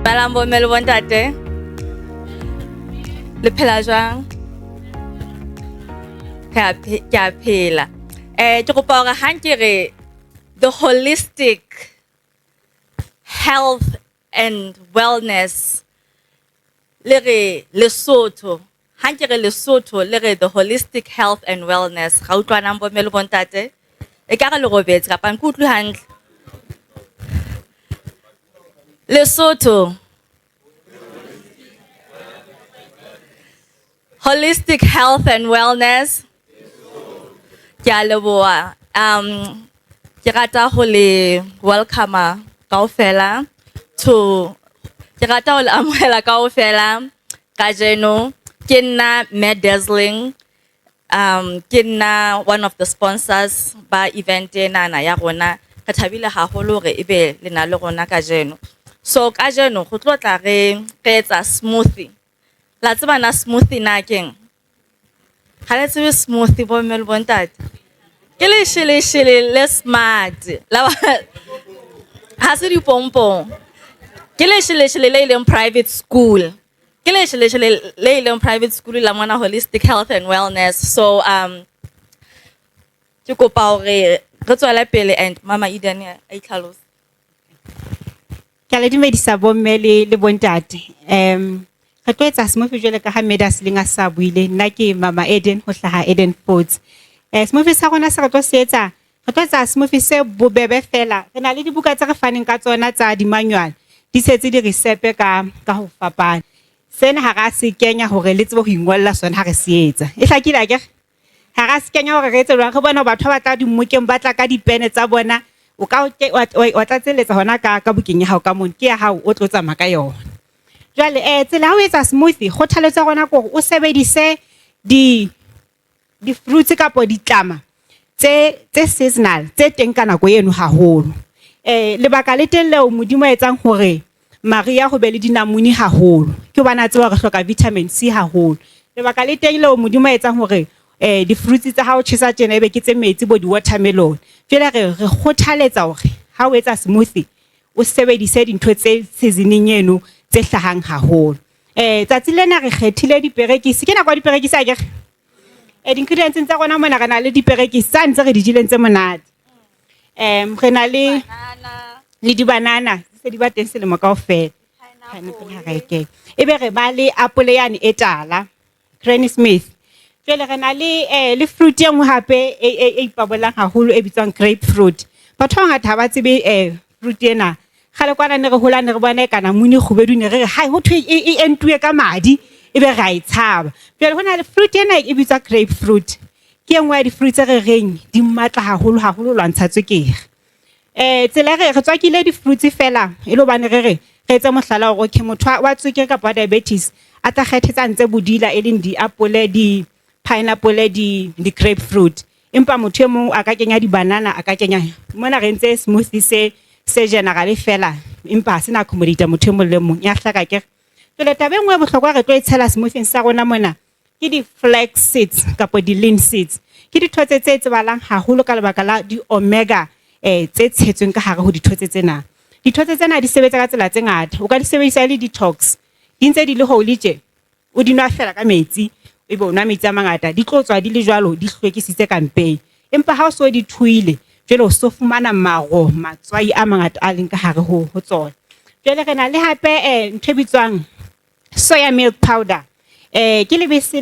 Malambo melwontate. Le phela jwang? Ke a phela. Ke kopa hore ha nke re the holistic health and wellness le re Lesotho. Ha nke re Lesotho le re the holistic health and wellness. Ga utlwana bo melwontate. E ka re le robetse kapa nke utlwe hantle. Lesotho. Holistic health and wellness. Ke a leboha. Ke rata ho le welcome kaofela to ke rata ho le amohela kaofela kajeno ke nna Dazzzzling. Ke nna one of the sponsors ba event ena ya rona. Ka thabile haholo hore ebe le na le rona kajeno. So kajeno go tlotla re etsa smoothie. La tseba na smoothie na keng? Ha le tsebe smoothie bo mme le bontate. Ke le shele le smart. La ha se di pompong. Ke le shele le ileng private school. Ke le shele le ileng private school la mona holistic health and wellness. So ke kopa hore re tswela pele and MamaEden a itlhalosa. Ke le dumedisa bo mme le bontate. Re tlo etsa smoothie jwale ka ha Dazzzzling a sa buile. Nna ke MamaEden ho hlaha Eden Foods. Smoothie sa rona se re tlo se etsa. Re tlo etsa smoothie se bobebe fela. Re na le dibuka tse re faneng ka tsona tsa di manual. Di setse di recipe ka ho fapana. Sena ha ra se kenya hore le tsebe ho ingolla sona ha re se etsa. E hlakile a ke? Ha ra se kenya hore re etse jwang. Re bona batho ba tla di mmokeng ba tla ka dipene tsa bona. O ka o tlatseletsa hona ka bukeng ya hao ka mona ke ya hao o tlo tsamaya ka yona. Jwale tsela ha o etsa smoothie go thaletsa gona go o sebedise di fruits kapo ditlama tse seasonal tse teng ka nako eno haholo. Lebaka le teng leo modimo etsang hore Maria go be le dinamune haholo ke bana tse re hloka vitamin C haholo. Lebaka le teng leo modimo etsang hore di fruits tsa hao tshisa tjena ebe ke tse metsi bo di watermelon. Jwale re kgothaletsa hore ha o etsa smoothie o sebedise dintho tse seasoning eno tse hlahang haholo. Tsatsi lena re kgethile diperekisi ke nako diperekisi a ke di-ingredients tsa rona mona re na le diperekisi tsa ntse re di jileng tse monate. Re na le di-banana se di ba teng selemo kaofela. Pineapple ha re ke ebe re ba le apole yane e tala Granny Smith. Jwale re na le fruit e nngwe hape e ipabolang haholo e bitswang grapefruit. Batho ba ngata ha ba tsebe fruit ena. Khale kwana ne re hola ne re bona kana muni khubedu ne re hai ho thwe e entuwe ka madi ebe ra itshaba. Jwale hona le fruit ena e bitswa grapefruit. Ke engwe ya di fruits re reng di matla haholo lwantsha tswekere. Tsela re tswakile di fruits fela e lo bane re etsa mohlala hore ke motho wa tswekere ka diabetes a tla kgethetsa ntse bodila e leng di apple di pineapple di grapefruit. Empa motho e mong a ka kenya di banana a ka kenya mona re ntse smoothie se generally fela empa sena accommodate motho e mong le mong ya hlaka ke le tabe ngwe bohlokwa re tlo etshela smoothie sa rona mona ke di flax seeds kapo di lean seeds ke di thotse tse tsebalang haholo ka lebaka la di omega tse tshetsweng ka hare ho di thotse tsena. Di thotse tsena di sebetsa ka tsela tse ngata o ka di sebedisa le detox di ntse di le holy tje o di nwa fela ka metsi ebe o nwa metsi a mangata di tlo tswa di le jwalo di hlwekisitse kampeng empa ha o so di thuile jwale o so fumana matswai a mangata a leng ka hare ho tsona. Jwale re na le hape ntho e bitswang soya milk powder. Ke lebese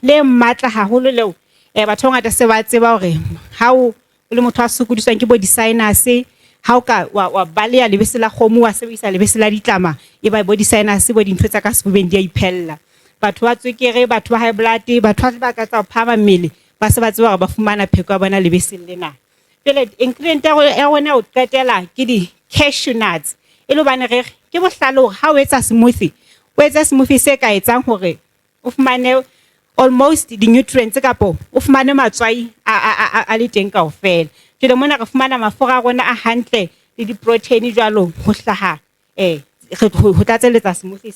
le matla haholo leo batho ba ngata se ba tseba hore ha o le motho a sokodiswang ke bo di sinus ha o ka wa balea lebese la kgomo wa sebedisa lebese la ditlama e ba bo di sinus bo dintho tsa ka sebobeng di a iphella. Batho ba tswekere batho ba high blood batho ba ka tsa phama mmele ba se ba tseba hore ba fumana pheko ya bona lebese lena. Jwale ingredient ya rona o qetela ke di cashew nuts e lo bane re ke bohlalo ha o etsa smoothie o etsa smoothie se ka etsang hore o fumane almost di nutrients kapo o fumane matswai a le teng kaofela. Jwale mona re fumana mafura a rona a hantle le di protein jwalo ho hlaha ho tlatseletsa smoothie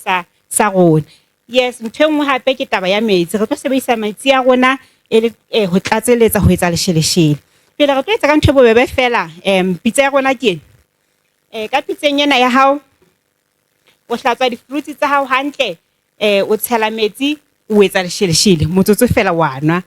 sa rona. Yes, ntho engwe hape ke taba ya metsi re tlo sebedisa metsi a rona e le ho tlatseletsa ho etsa lesheleshele. Pele re tlo etsa ka ntho bobebe fela pitsa ya rona ke ka pitseng ena ya hao o hlatswa di-fruits tsa hao hantle o tshela metsi o etsa lesheleshele motsotso fela wa nwa.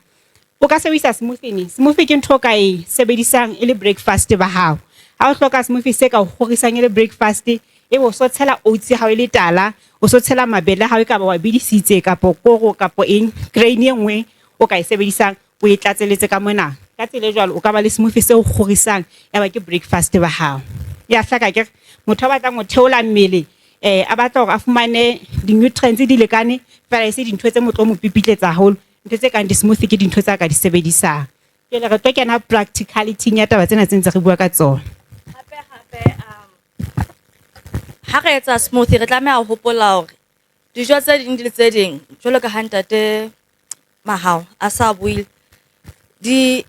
O ka sebedisa smoothie ke ntho ka e sebedisang e le breakfast ba hao. Ha o hloka smoothie se ka o kgorisang e le breakfast e bo so tshela oats ha o le tala o so tshela mabele ha o ka ba wa bidisitse kapo koro kapo eng grain e nngwe o ka e sebedisang o e tlatseletse ka mona ka tsela jwalo o ka ba le smoothie se o kgorisang ya ba ke breakfast ba hao. Ya hlaka ke motho a batlang ho theola mmele a batla hore a fumane di-nutrients di lekane fela e se dintho tse motho o mo pipitletsa haholo ntho tse kang di-smoothie ke dintho tsa ka di sebedisang. Ke le re tlo kena practicality ya taba tsena tse ntse re bua ka tsona. Ha re etsa smoothie re tlameha ho hopola hore dijo tse ding le tse ding jwalo ka hantate mahao a sa buile di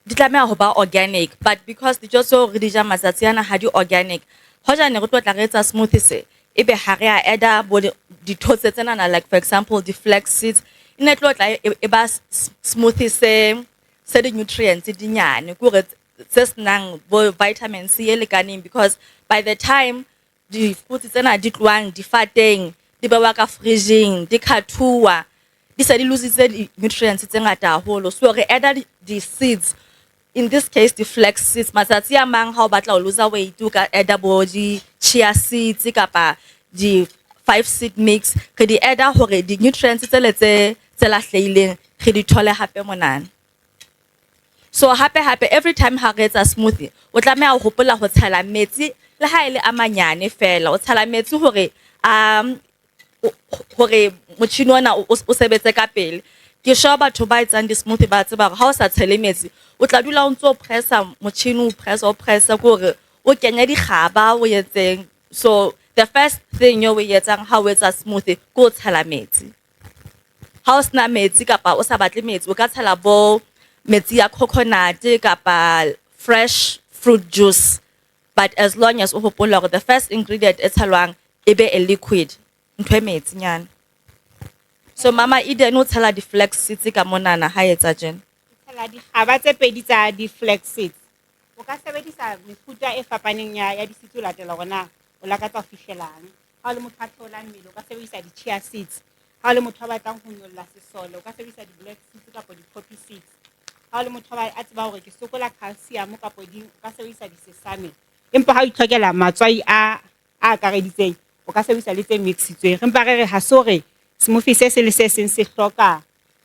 tlameha ho ba organic, but because dijo tseo re di ja matsatsi ana ha di organic, hoja ne re tlo tla re etsa smoothie se ebe ha re a eda bo ditho tse tsena like for example the flax seeds ine tlo tla e ba smoothie se di nutrients di nyane kore tse senang bo vitamin C e lekaneng, because by the time di fruits tsena di tloang difateng di bewa ka fridging di khathuwa di sa di lositse di nutrients tse ngata haholo, so re add the seeds, in this case the flax seeds. Matsatsi a mang ha o batla ho lose weight o ka add bo di chia seeds kapa di 5-seed mix re di add hore di nutrients tse lahlehileng re di thole hape monana. So hape every time ha re etsa smoothie o tlameha ho hopola ho tshela metsi le ha ile a manyane fela o tshela metsi hore hore motjhini ona o sebetse ka pele. Ke sure batho ba etsang di-smoothie ba tseba hore ha o sa tshele metsi o tla dula o ntso pressa motjhini o pressa gore o kenya dikgaba o etseng. So the first thing you etsang ha o etsa smoothie ke o tshela metsi. Ha o sena metsi kapa o sa batle metsi o ka tshela bo metsi ya coconut kapa fresh fruit juice, but as long as o hopola hore the first ingredient e tshelwang e be a liquid ntho e metsi nyana. So MamaEden o tshela di flax seeds ka monana ha etsa jena. Tshela dikgaba tse pedi tsa di-flax seeds. O ka sebedisa mefuta e fapaneng ya di-seeds o latela rona o lakatsa ho fihlelang. Ha o le motho a theolang mmele o ka sebedisa di-chia seeds. Ha o le motho a batlang ho nyolla sesole o ka sebedisa di-black seeds kapa di-poppy seeds. Ha o le motho a tseba hore ke sokola calcium kapa ding o ka sebedisa di-sesame. Empa ha o itlhokela matswai a akareditseng o ka sebedisa le tse mixitsweng. Empa re ha sore smoothie se le se seng se hloka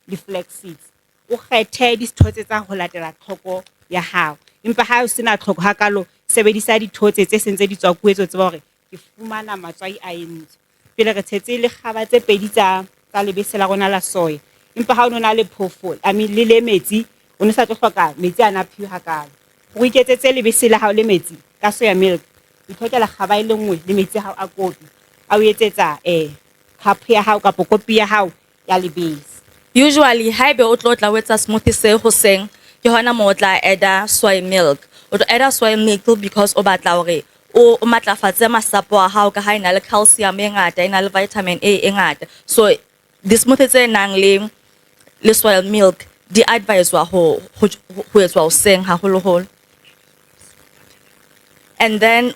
di-flax seeds. O kgethe dithotse tsa ho latela tlhoko ya hao. Empa ha o sena tlhoko hakalo sebedisa dithotse tse sentse di tswa kuetso tseba hore ke fumana matswai a entswe. Pele re tshetse le kgaba tse pedi tsa lebese la rona la soya. Empa ha o nona le phofo le le metsi o ne sa tlo hloka metsi ana phiyo hakalo. O iketsetse lebese la hao le metsi ka soya milk. Itlhokela kgaba e le nngwe le metsi a hao a kopi. A o etsetsa cup ya hao kapa kopi ya hao ya lebese. Usually haebe o tlo tla wetsa smoothie se hoseng ke hona mo tla add soy milk. O tlo add soy milk because o batla hore o matlafatse masapo a hao ka ha ina le calcium e ngata ina le vitamin A e ngata. So the smoothie tse nang le soy milk di advise wa ho etswa hoseng haholoholo. And then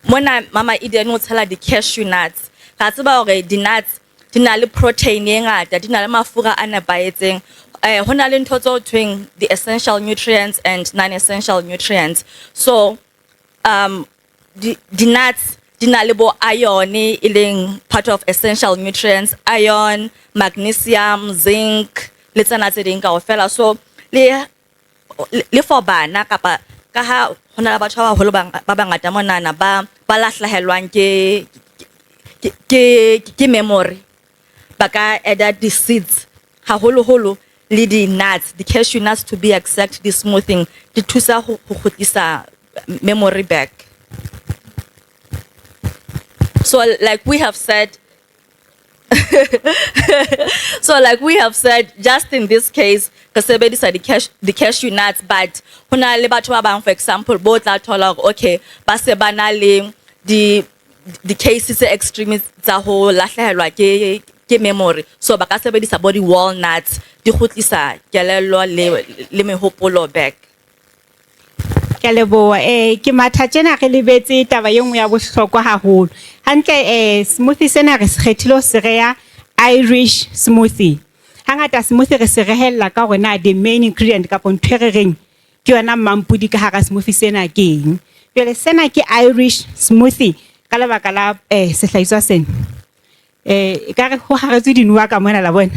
mona MamaEden o tshela di cashew nuts. Ka tseba hore di nuts di na le protein e ngata, di na le mafura a nepahetseng. Ho na le ntho tse twing the essential nutrients and non-essential nutrients. So the nuts di na le bo iron e leng part of essential nutrients, iron, magnesium, zinc le tsena tse ding kaofela. So le for bana kapa ka ha hona le batho ba baholo ba bangata monana ba lahlahelwang ke memory ba ka add the seeds haholoholo le di nuts, the cashew nuts to be exact, the smoothing di thusa ho khutlisa memory back. So like we have said just in this case ka sebedisa the cashew nuts, but hona le batho ba bang for example bo tla thola okay ba se bana le the cases extreme tsa ho lahlehelwa ke memory, so ba ka sebedisa body walnuts di khutlisa kelello le mehopolo back. Ke a leboha ke matha tjena re lebetse taba e nngwe ya bohlokwa haholo hantle smoothie sena re se kgethile ho se reya Irish smoothie hangata smoothie re se rehella ka hore na the main ingredient kapa ntho e re reng ke yona mampudi ka hara smoothie sena ke eng jwale sena ke Irish smoothie ka lebaka la sehlahiswa sena ka re ho haretswe dinuwa ka mona la bona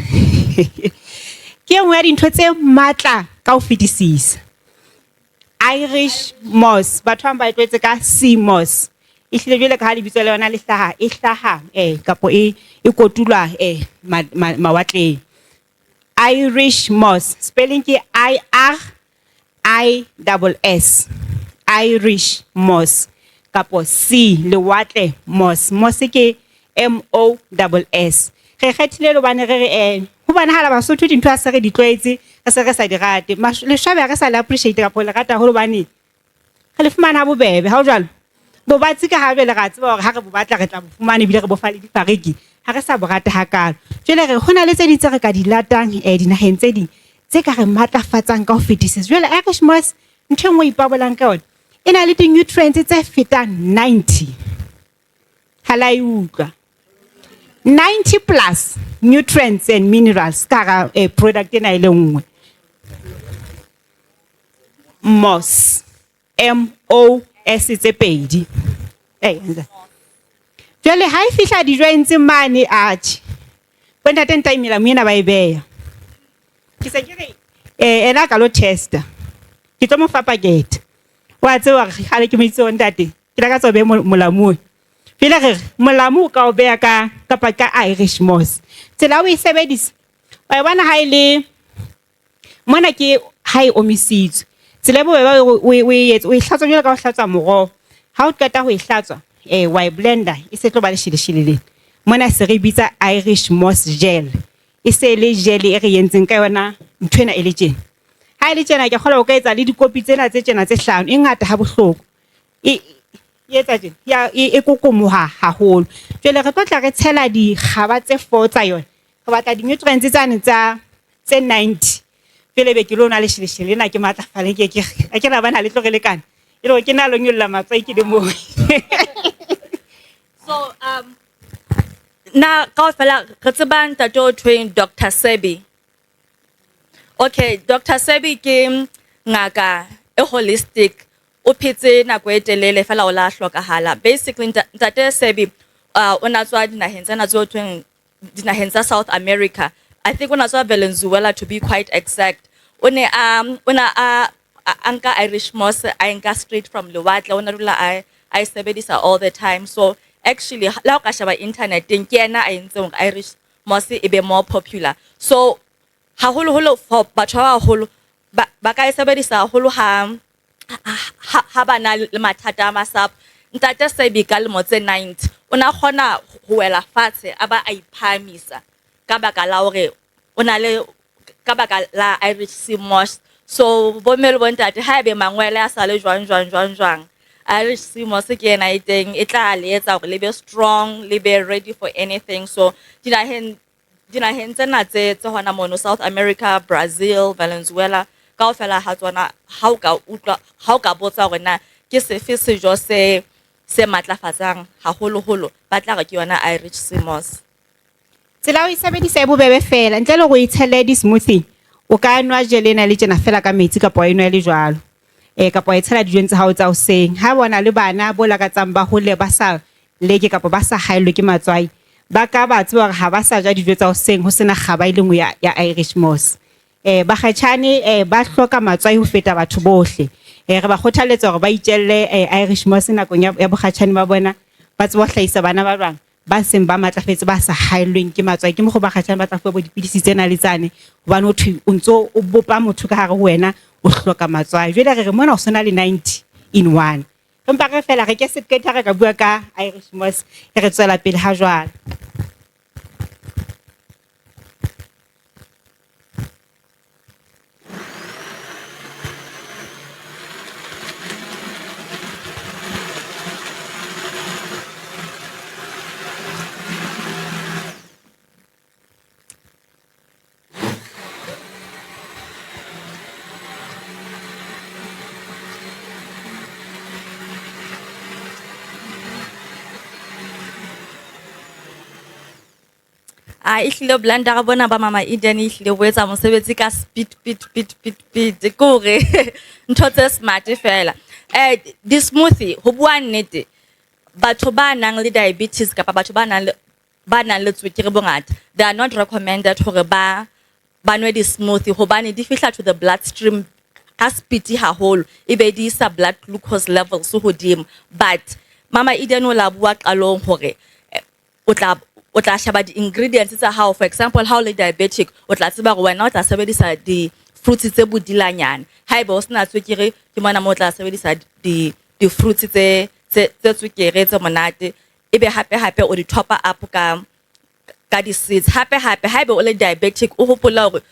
ke nngwe ya dintho tse matla ka ho fetisisa Irish moss batho ba tlwetse ka sea moss e hlile jwale ka ha lebitso le yona le hlaha kapo e kotulwa mawatleng Irish moss spelling ke IRISS Irish moss kapo sea lewatle moss moss ke MOSS re kgethile le bana re ho bana hala Basotho dintho a se re di tlwaetse re se re sa di rate le shabe re sa le appreciate ka le rata ho bane re le fumana bobebe ha o jwalo bo batsi ka ha bele ra tseba hore ha re bo batla re tla bo fumana bile re bo fale difariki ha re sa bo rata hakalo jwale re hona le tse ditse re ka di latang dinaheng tse ding tse ka re matlafatsang ka ho fetisisa jwale Irish moss ntho engwe ipabolang ka yona e na le di nutrients tse fetang 90 hala e utlwa 90 plus nutrients and minerals ka a product ena ile nngwe moss MOS tse pedi jwale ha e fihla dijweng tse mane atjhe bona teng taimela moena ba e beya ke se ke re ena ka lo testa ke tlo mo fa packet wa tseba re hale ke moitse on tate ke la ka tsobe molamu pele re molamu ka o beya ka kapa ka Irish moss tsela o e sebedisa wa bona ha ile mona ke ha e omisitswe tsela bo o e hlatswa jwalo ka o hlatswa moroho ha o qeta ho e hlatswa wa e blender e se tlo ba le shileshile mona se re bitsa Irish moss gel e se le gel e re yentseng ka yona nthwena e le tjena ha ile tjena ke kgola o ka etsa le dikopi tsena tse tjena tse hlano e ngata ha bohloko e etsa tjena ya e kokomoha haholo jwale re tla re tshela di khaba tse 4 tsa yona re batla di nutrients tsane tsa 90 pele be ke lona le shileshile na ke matlafale ke la bana le tlo re lekana e re ke na lo nyolla matsai ke le mo so na ka fela re tsebang tato train Dr. Sebi okay Dr. Sebi ke ngaka e holistic o phetse na go etelele fela o la hlokahala basically Dr. Sebi o na tswa dinaheng tsena tso tweng dinaheng tsa South America I think ona tswa Venezuela to be quite exact one anka Irish moss a nka straight from lewatle ona rula I sebedisa all the time so actually la ka shaba internet ke yena a entseng Irish moss e be more popular so haholo for batho ba haholo ba ka sebedisa haholo ha bana le mathata a masapo ntate Sebi ka le motse 90 ona khona ho wela fatshe aba a iphamisa ka baka la hore ona le ka baka la Irish sea moss so bo mele bo ntate ha be mangwele a sa le jwang Irish sea moss ke ena iteng e tla le etsa hore le be strong le be ready for anything so dinaheng tsena tse hona mono South America Brazil Venezuela ka ofela ha tsona ha o ka botsa hore na ke sefe sejo se matlafatsang haholo ba tla re ke yona Irish sea moss tsela o e sebedisa e bobebe fela ntle le go itshele di smoothie o ka nwa jelena le tjena fela ka metsi kapa e nwa le jwalo kapa e tshela dijweng tsa hao tsa hoseng ha bona le bana bola ka tsamba hole ba sa leke kapa ba sa haelwe ke matswai ba ka ba tswa hore ha ba sa ja dijo tsa hoseng ho sena khaba ile ngwe ya Irish moss ba khatshane ba hloka matswai ho feta batho bohle re ba kgothaletsa hore ba itjelle Irish moss nakong ya bokhatshane ba bona ba tswa hlaisa bana ba bang ba seng ba matlafetse ba sa haelweng ke matswai ke mo go ba khatshane ba tla fuwa bo dipidisi tsena le tsane hobane o thwe o ntso o bopa motho ka hare ho wena o hloka matswai jwale re mona o sona le 90 in 1 empa re fela re ke se ke tla re ka bua ka Irish moss re tswela pele ha jwale ehlile blender ga bona ba MamaEden ehlile o etsa mosebetsi ka speed kore ntho tse smart fela di smoothie ho bua nnete batho ba nang le diabetes kapa batho ba nang le tswekere bongata they are not recommended hore ba nwe di smoothie hobane di fihla to the bloodstream ka speed haholo ebe di isa blood glucose levels so hodimo but MamaEden o la bua qalong hore o tla shaba di ingredients tsa hao for example how le diabetic o tla tseba gore wena o tla sebedisa di fruits tse bodilanyana haeba o sena tswekere ke mona mo tla sebedisa di fruits tse tswekere tse monate ebe hape o di top up ka di seeds hape haeba o le diabetic o hopola gore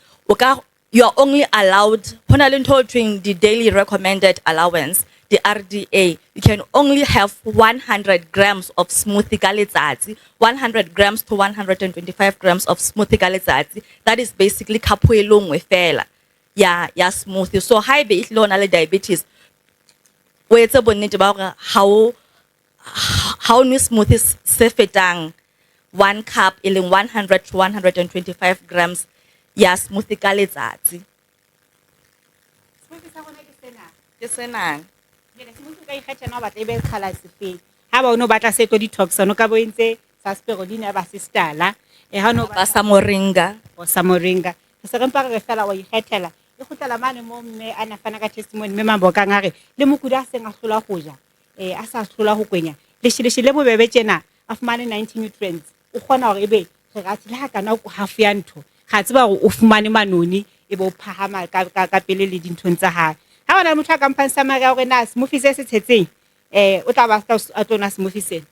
you are only allowed hona le ntho twing the daily recommended allowance the RDA you can only have 100 grams of smoothie ka letsatsi 100 grams to 125 grams of smoothie ka letsatsi that is basically kapo e longwe fela ya smoothie so haebe e hlona le diabetes o etse bonnete ba gore how no smoothies se fetang 1 cup e leng 100 to 125 grams ya smoothie ka letsatsi smoothie sa gona ke senang smoothie ka ikgethela o batla ebe khala sefe ha ba o no batla se tlo detox no ka bo entse sa spiruline ba sistala ha no ba sa moringa o sa moringa se re mpa re fela o ikgethela e khutela mane mo mme ana fana ka testimony mme mambo ka ngare le mokuda a seng a hlola go ja a sa hlola go kwenya le bobebe tsena a fumane 90 nutrients o kgona gore ebe re ga tsela kana go half ya ntho ga tseba gore o fumane manoni ebe o phahama ka pele le dinthong tsa ha ha ona motho a kampane sa mara gore na smoothie se tshetseng o tla ba a tona smoothie se